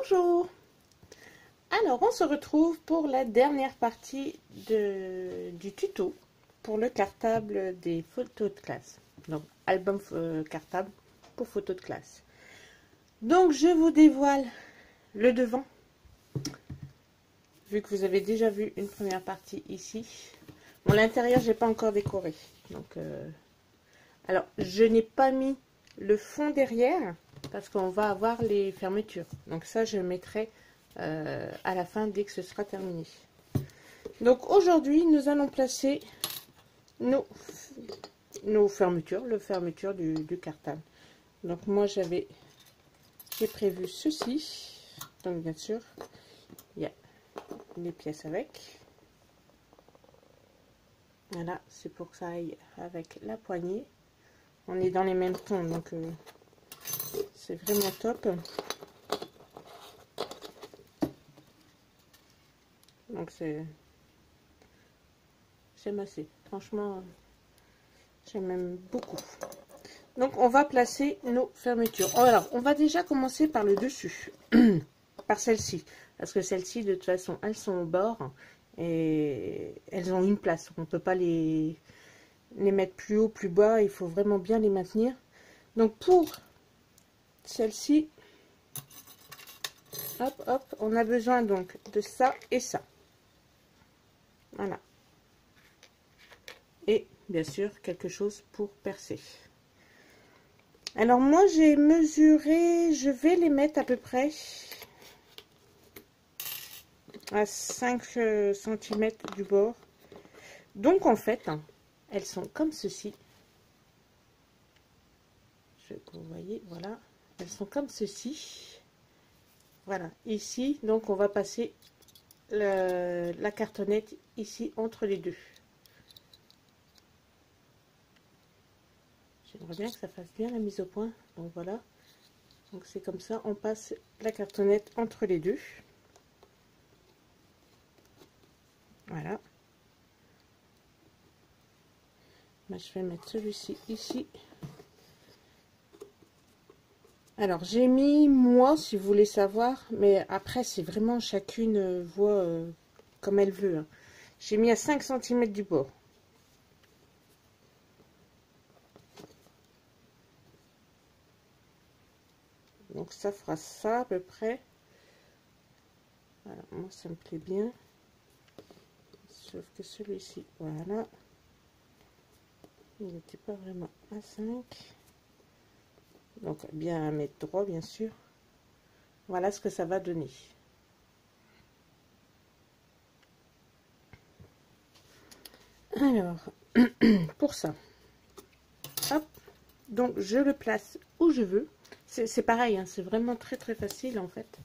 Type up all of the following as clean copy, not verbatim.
Bonjour! Alors, on se retrouve pour la dernière partie du tuto pour le cartable des photos de classe. Donc, album cartable pour photos de classe. Donc, je vous dévoile le devant. Vu que vous avez déjà vu une première partie ici. Bon, l'intérieur, j'ai pas encore décoré. Donc, alors, je n'ai pas mis le fond derrière parce qu'on va avoir les fermetures. Donc ça, je le mettrai à la fin dès que ce sera terminé. Donc aujourd'hui, nous allons placer nos fermetures, le fermeture du cartable. Donc moi, j'ai prévu ceci. Donc bien sûr, il y a les pièces avec. Voilà, c'est pour que ça aille avec la poignée. On est dans les mêmes tons, donc c'est vraiment top. Donc j'aime assez. Franchement, j'aime même beaucoup. Donc on va placer nos fermetures. Alors, on va déjà commencer par le dessus. Par celle-ci. Parce que celles-ci, de toute façon, elles sont au bord. Et elles ont une place. On ne peut pas les mettre plus haut, plus bas. Il faut vraiment bien les maintenir. Donc pour celle-ci, hop, hop, on a besoin donc de ça et ça. Voilà. Et bien sûr, quelque chose pour percer. Alors moi, j'ai mesuré, je vais les mettre à peu près à 5 cm du bord. Donc en fait, elles sont comme ceci. Vous voyez, voilà. Elles sont comme ceci. Voilà, ici, donc on va passer la cartonnette ici entre les deux. J'aimerais bien que ça fasse bien la mise au point. Donc voilà. Donc c'est comme ça, on passe la cartonnette entre les deux. Voilà. Là, je vais mettre celui-ci ici. Alors j'ai mis moi, si vous voulez savoir, mais après c'est vraiment chacune voit comme elle veut. Hein. J'ai mis à 5 cm du bord. Donc ça fera ça à peu près. Voilà, moi ça me plaît bien. Sauf que celui-ci, voilà. Il n'était pas vraiment à 5. Donc bien à mettre droit bien sûr. Voilà ce que ça va donner. Alors, pour ça, hop, donc je le place où je veux. C'est pareil, hein, c'est vraiment très très facile en fait.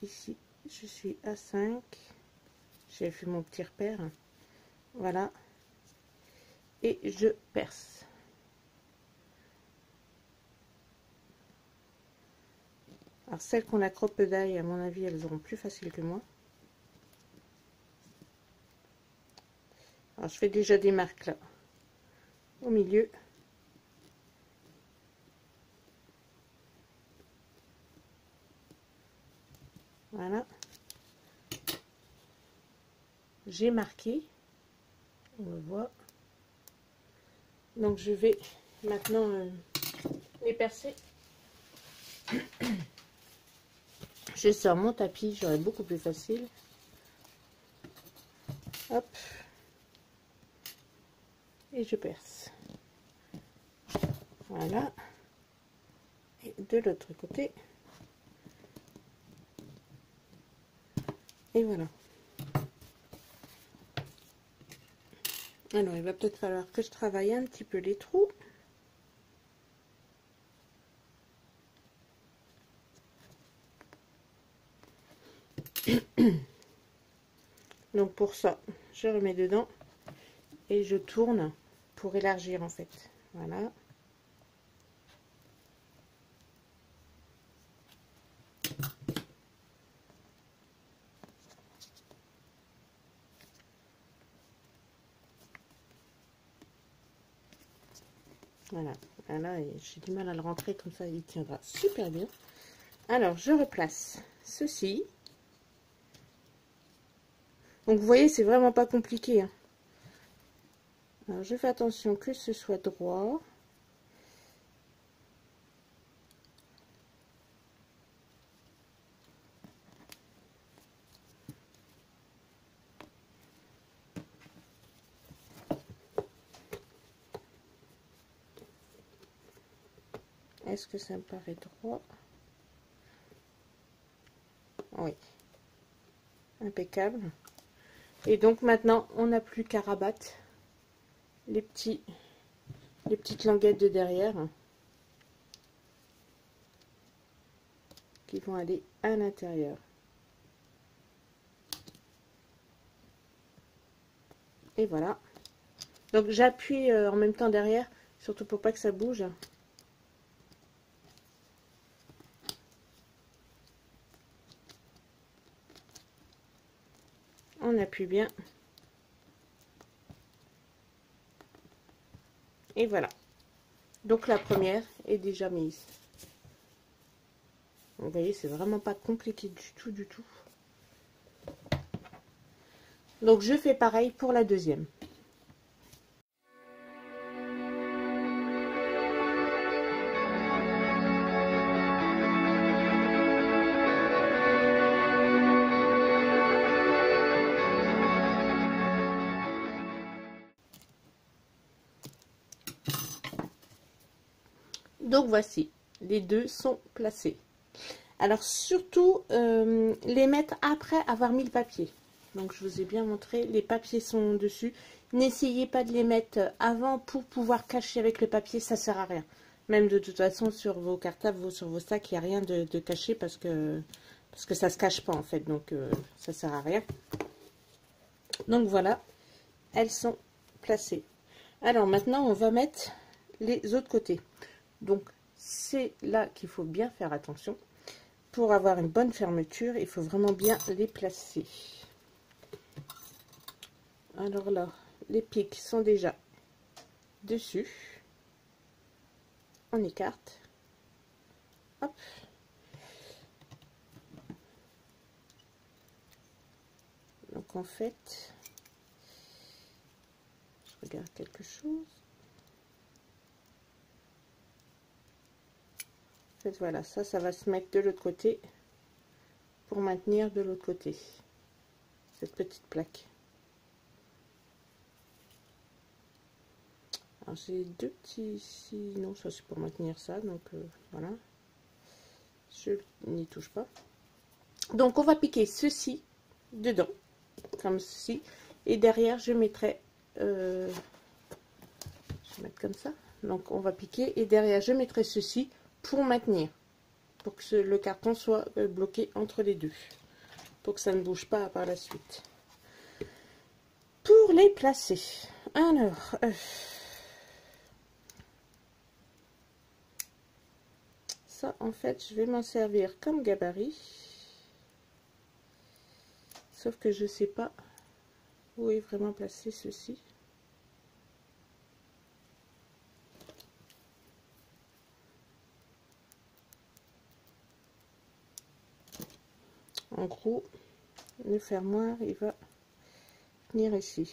Ici, je suis à 5. J'ai fait mon petit repère. Voilà. Et je perce. Alors, celles qu'on a crope-daille, à mon avis, elles auront plus facile que moi. Alors, je fais déjà des marques là, au milieu. Voilà. J'ai marqué. On le voit. Donc, je vais maintenant les percer. Je sors mon tapis, j'aurai beaucoup plus facile. Hop. Et je perce. Voilà. Et de l'autre côté. Et voilà. Alors, il va peut-être falloir que je travaille un petit peu les trous. Donc pour ça, je remets dedans et je tourne pour élargir en fait. Voilà. Voilà. Là, j'ai du mal à le rentrer comme ça, il tiendra super bien. Alors, je replace ceci. Donc, vous voyez, c'est vraiment pas compliqué, hein. Alors, je fais attention que ce soit droit. Est-ce que ça me paraît droit? Oui. Impeccable. Et donc, maintenant, on n'a plus qu'à rabattre les petites languettes de derrière qui vont aller à l'intérieur. Et voilà. Donc j'appuie en même temps derrière, surtout pour pas que ça bouge. On appuie bien. Et voilà. Donc la première est déjà mise. Vous voyez, c'est vraiment pas compliqué du tout, du tout. Donc je fais pareil pour la deuxième. Donc voici, les deux sont placés. Alors surtout, les mettre après avoir mis le papier. Donc je vous ai bien montré, les papiers sont dessus. N'essayez pas de les mettre avant pour pouvoir cacher avec le papier, ça sert à rien. Même de toute façon sur vos cartables, sur vos sacs, il n'y a rien de caché parce que ça se cache pas en fait. Donc ça sert à rien. Donc voilà, elles sont placées. Alors maintenant on va mettre les autres côtés. Donc c'est là qu'il faut bien faire attention. Pour avoir une bonne fermeture, il faut vraiment bien les placer. Alors là, les pics sont déjà dessus. On écarte. Hop. Donc en fait, je regarde quelque chose. En fait, voilà, ça va se mettre de l'autre côté pour maintenir de l'autre côté cette petite plaque. Alors j'ai deux petits ici, non ça c'est pour maintenir ça, donc voilà, je n'y touche pas. Donc on va piquer ceci dedans, comme ceci, et derrière je mettrai, je vais mettre comme ça, donc on va piquer, et derrière je mettrai ceci pour maintenir, pour que le carton soit bloqué entre les deux, pour que ça ne bouge pas par la suite. Pour les placer, alors... ça, en fait, je vais m'en servir comme gabarit. Sauf que je sais pas où est vraiment placé ceci. En gros, le fermoir, il va venir ici.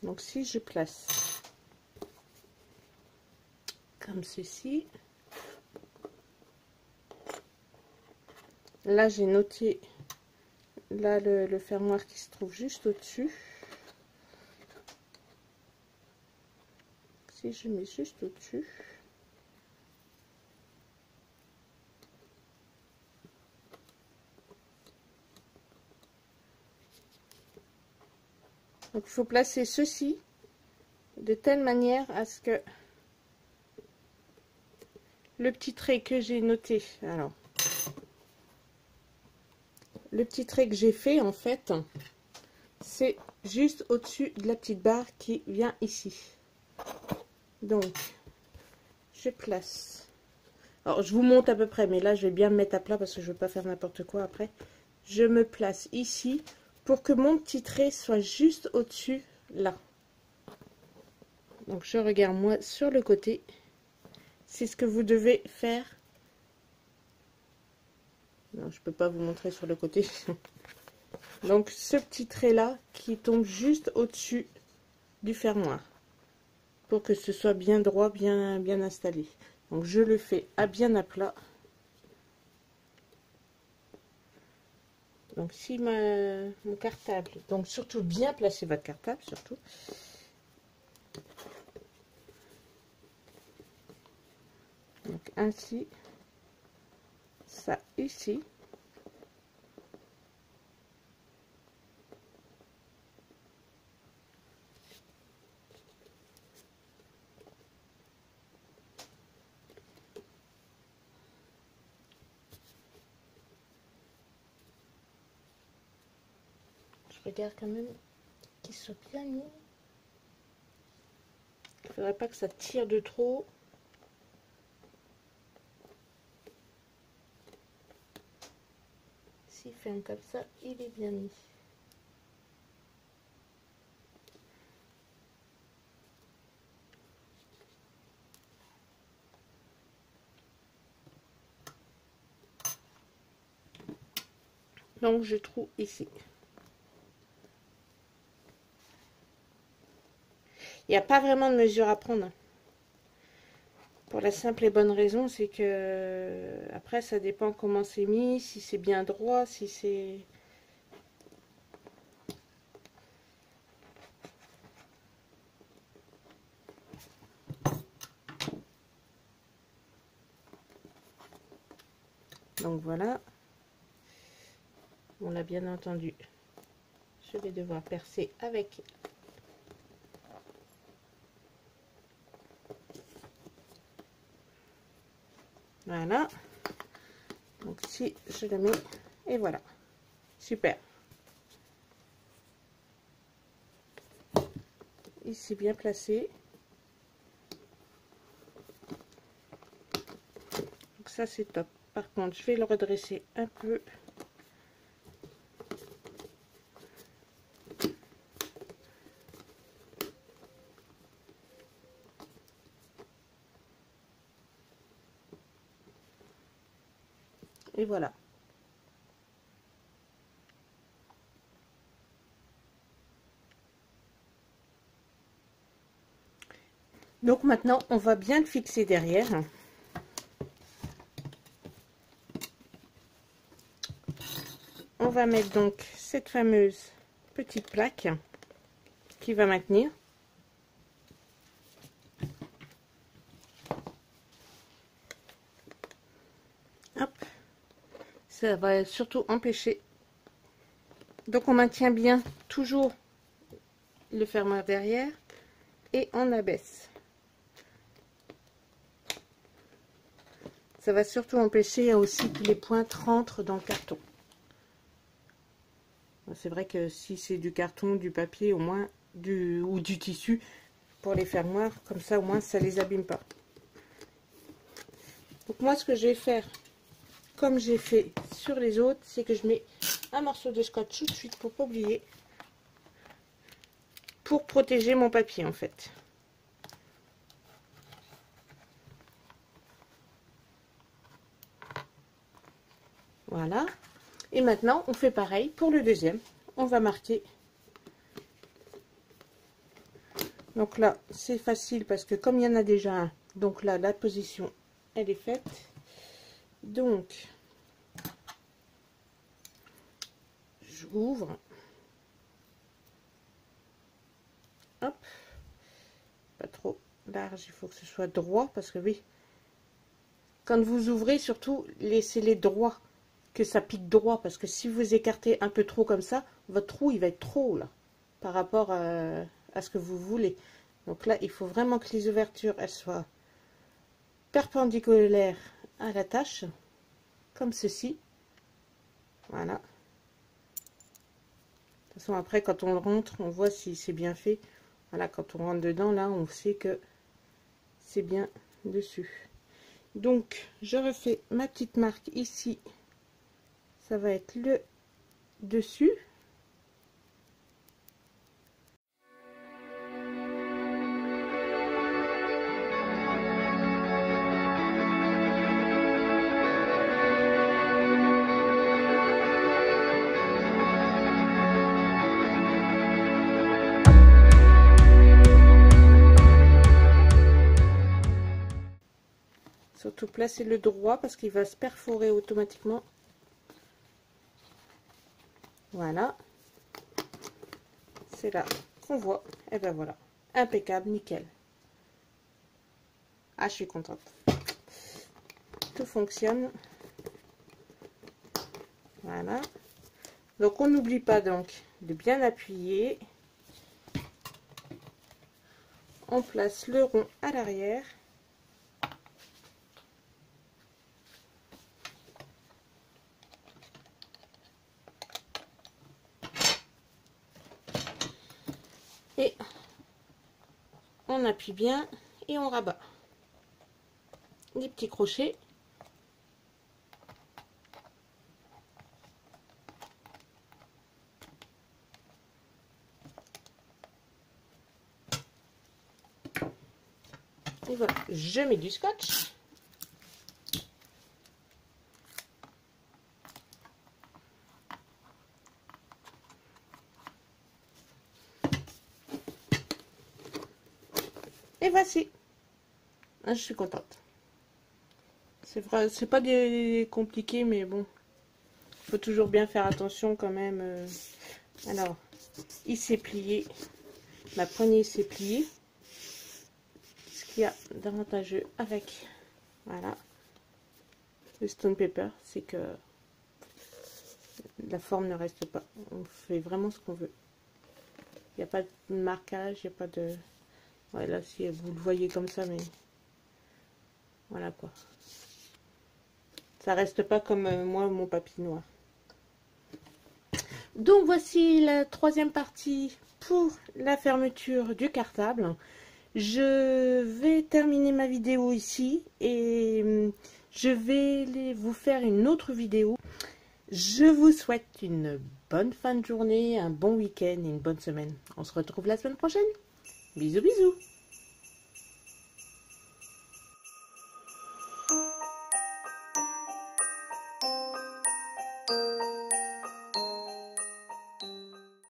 Donc si je place comme ceci, là j'ai noté là le fermoir qui se trouve juste au-dessus. Si je mets juste au-dessus, donc il faut placer ceci de telle manière à ce que le petit trait que j'ai noté, alors le petit trait que j'ai fait en fait, c'est juste au-dessus de la petite barre qui vient ici. Donc je place, alors je vous montre à peu près, mais là je vais bien me mettre à plat parce que je ne veux pas faire n'importe quoi après. Je me place ici pour que mon petit trait soit juste au-dessus là. Donc je regarde moi sur le côté. C'est ce que vous devez faire. Non, je peux pas vous montrer sur le côté. Donc ce petit trait là qui tombe juste au-dessus du fermoir pour que ce soit bien droit, bien installé. Donc je le fais à bien à plat. Donc si mon cartable, donc surtout bien placer votre cartable surtout. Donc ainsi, ça ici. Je regarde quand même qu'il soit bien mis. Il ne faudrait pas que ça tire de trop. S'il ferme comme ça, il est bien mis. Donc je trouve ici. Il n'y a pas vraiment de mesure à prendre. Pour la simple et bonne raison, c'est que après ça dépend comment c'est mis, si c'est bien droit, si c'est... Donc voilà. On a bien entendu. Je vais devoir percer avec voilà. Donc si je le mets, et voilà. Super. Ici bien placé. Donc ça c'est top. Par contre, je vais le redresser un peu. Et voilà. Donc maintenant, on va bien le fixer derrière. On va mettre donc cette fameuse petite plaque qui va maintenir. Hop. Ça va surtout empêcher. Donc on maintient bien toujours le fermoir derrière et on abaisse. Ça va surtout empêcher aussi que les pointes rentrent dans le carton. C'est vrai que si c'est du carton, du papier, au moins ou du tissu pour les fermoirs, comme ça au moins ça les abîme pas. Donc moi ce que je vais faire, comme j'ai fait sur les autres, c'est que je mets un morceau de scotch tout de suite pour pas oublier, pour protéger mon papier en fait. Voilà. Et maintenant, on fait pareil pour le deuxième. On va marquer. Donc là, c'est facile parce que comme il y en a déjà un, donc là, la position, elle est faite. Donc, j'ouvre. Hop. Pas trop large, il faut que ce soit droit parce que oui. Quand vous ouvrez, surtout, laissez-les droits. Que ça pique droit, parce que si vous écartez un peu trop comme ça, votre trou il va être trop là par rapport à ce que vous voulez. Donc là il faut vraiment que les ouvertures elles soient perpendiculaires à la tâche comme ceci. Voilà. De toute façon après quand on le rentre on voit si c'est bien fait. Voilà, quand on rentre dedans là on sait que c'est bien dessus. Donc je refais ma petite marque ici. Ça va être le dessus. Surtout placez le droit parce qu'il va se perforer automatiquement. Voilà. C'est là qu'on voit. Et ben voilà. Impeccable, nickel. Ah, je suis contente. Tout fonctionne. Voilà. Donc on n'oublie pas donc de bien appuyer. On place le rond à l'arrière. Et on appuie bien et on rabat. Des petits crochets. Et voilà, je mets du scotch. Et voici. Ah, je suis contente. C'est vrai, c'est pas compliqué, mais bon. Il faut toujours bien faire attention quand même. Alors, il s'est plié. Ma poignée s'est pliée. Ce qu'il y a d'avantageux avec, voilà, le stone paper, c'est que la forme ne reste pas. On fait vraiment ce qu'on veut. Il n'y a pas de marquage, il n'y a pas de... Ouais, là, si vous le voyez comme ça, mais... Voilà, quoi. Ça reste pas comme moi, mon papier noir. Donc, voici la troisième partie pour la fermeture du cartable. Je vais terminer ma vidéo ici et je vais vous faire une autre vidéo. Je vous souhaite une bonne fin de journée, un bon week-end et une bonne semaine. On se retrouve la semaine prochaine. Bisous, bisous.